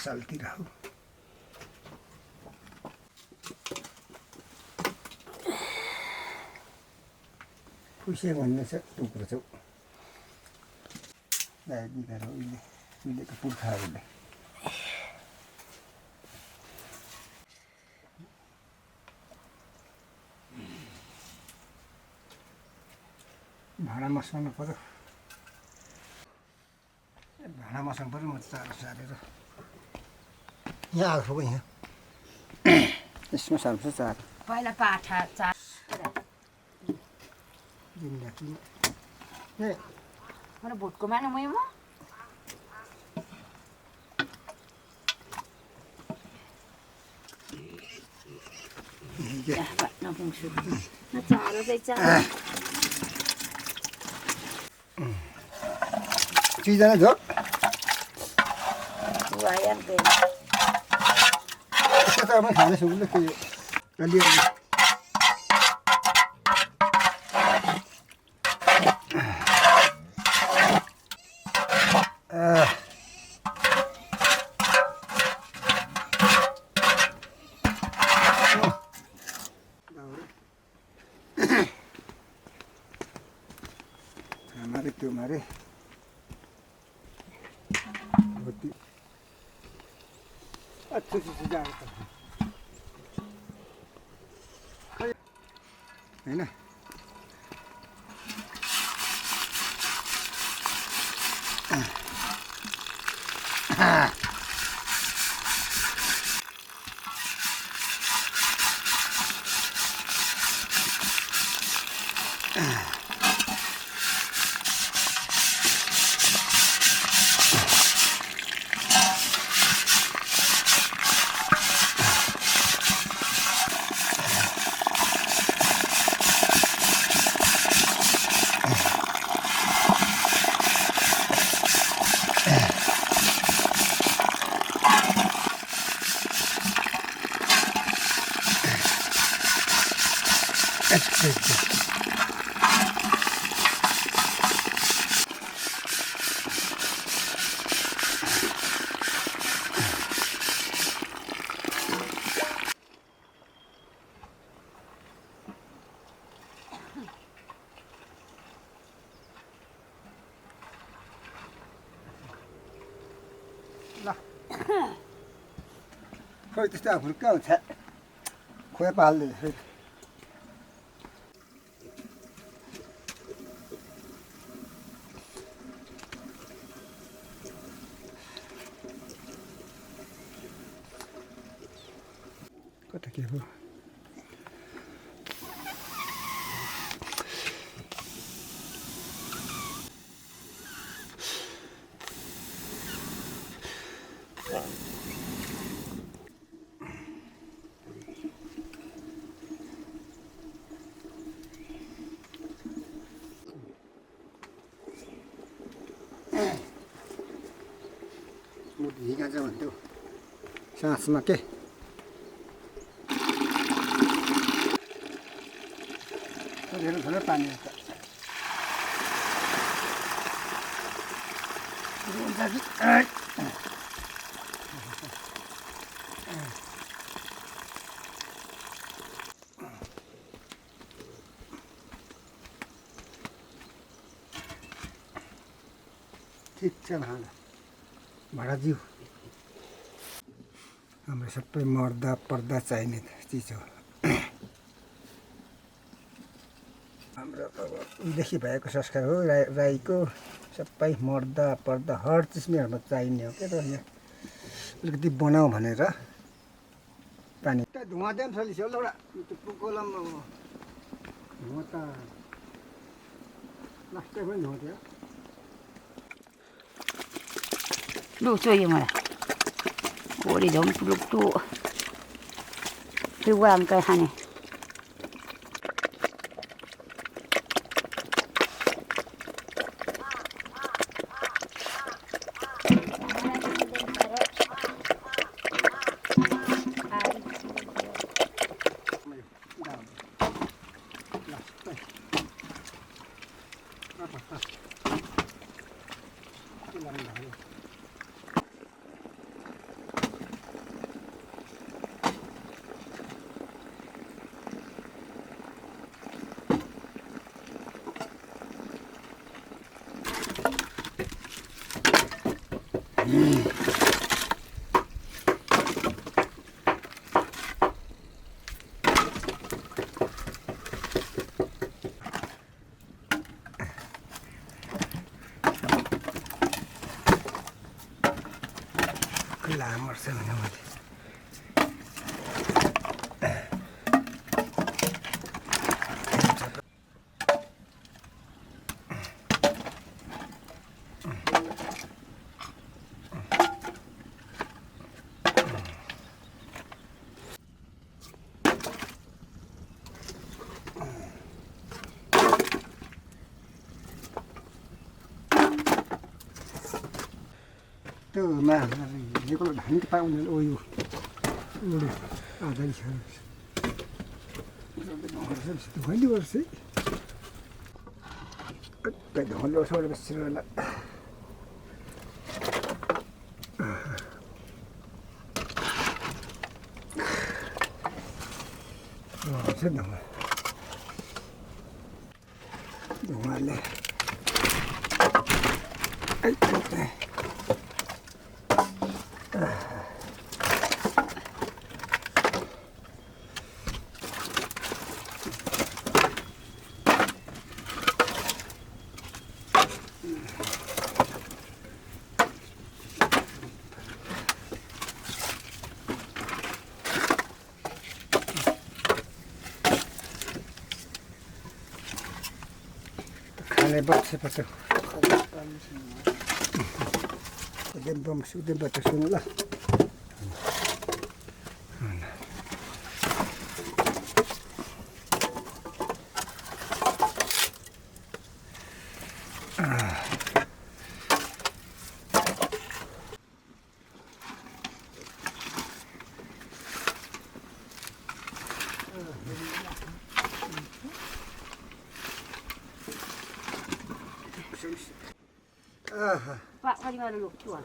सालतिर हो खुसी भन्ने छ टुक्रो छौ बिगारो उहिलेको पुर्खाहरूले भाँडा मस्काउनु पर्यो भाँडा मस्काउनु पर्यो म चारो सारेर यहाँ आएको हो यहाँ यसमा सार्छ चार पहिला पाठा चार मलाई भोटको माने मै म नपुग्छु चारो चाहिँ चारो चिजना झोक म खाँदैछु अलिअलि हमारे त्यो मारे होती अच्छे से जाता है ना खोइ त्यस्तो आफूले कहाँ हुन्छ खोइ पाल्दैन फेरि कता के हो हिँगा चाहिँ भन्थ्यो साँझमा के हेर्नु थोरै पानी ठिक छ भाडाज्यू हाम्रो सबै मर्दा पर्दा चाहिने चिज हो हाम्रो अब उहिलेदेखि भएको संस्कार हो राईको सबै मर्दा पर्दा हर चिजमै हाम्रो चाहिने हो क्या त यहाँ अलिकति बनाऊ भनेर पानी धुवा दियो पनि चलिस एउटा कोलम धुवा त लास्टै पनि धुवा थियो लु चाहियो मलाई ओडी झोम टुलुक्टु त्यो वामकै खाने लामो छ भने मैले त्यो हिँडेको धान त पाउँदैन यो आधा धुँली गर्छ धुँलो छोडेर बसिरहला धुँवाले खाने बसेपछि सुत्दैबाट सुन्नु ल Pak, kali mana lu jual?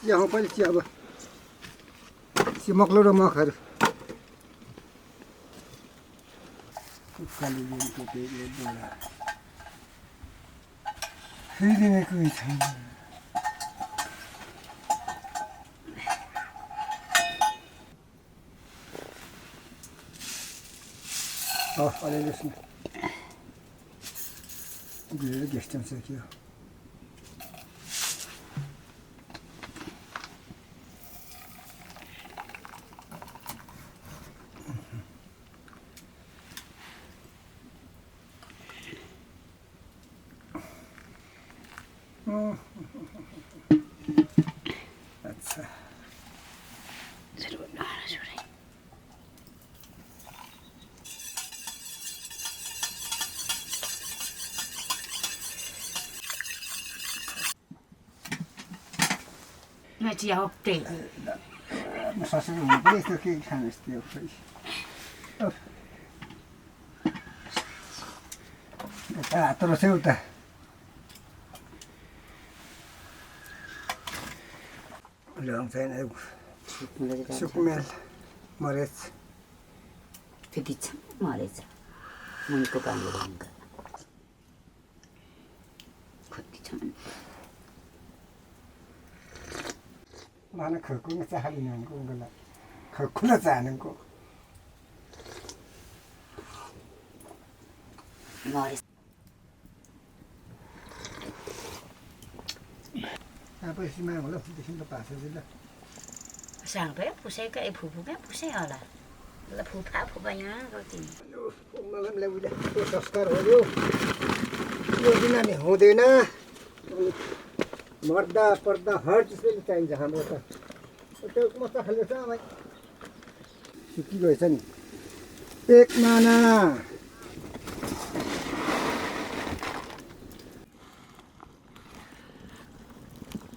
यहाँ पनि चिया अब मक्लो र मखहरू फेरिदिने कोही छैन अलिअलि धेरै गेस्ट आउँछ के हो अच्छा Mä tiedän hoppii. Mä saisin olla niistä keikäännistä jotain. Tää tuolla seuta. Löntään ei sukumel meret. Fititsa, maaritsa. Mun kukaan luonka. Kottitsan. Mana khurkun चाहदिनन् को गला खर्कुन चाहनन् को Maaritsa. apa sih mah lo di sini lepas aja lah Sang pe pusai ka e phupu ka pusai ala. La phupha phupanya ko tin. malam ल्याउ दा त्यो संस्कार हो यो दिन नि हुँदैन मर्दा पर्दा हर चिजले चाहिन्छ हाम्रो त त्यो मस्त खाले छ भाइ सुकी गएछ नि एक माना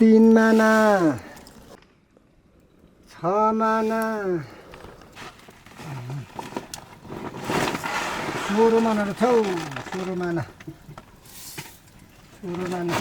तीन माना छ माना 16 माना छ 16 माना 16 माना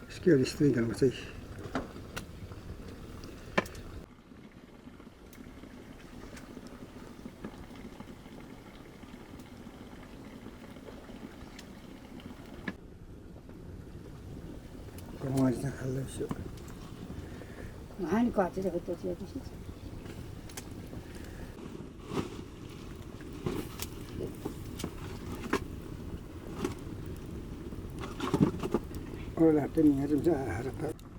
Sekian istri kan masih. 머리장 갈라쇼. 아니 과지를 그때 지어 주시지. 올라왔더니 좀 자, 알았다.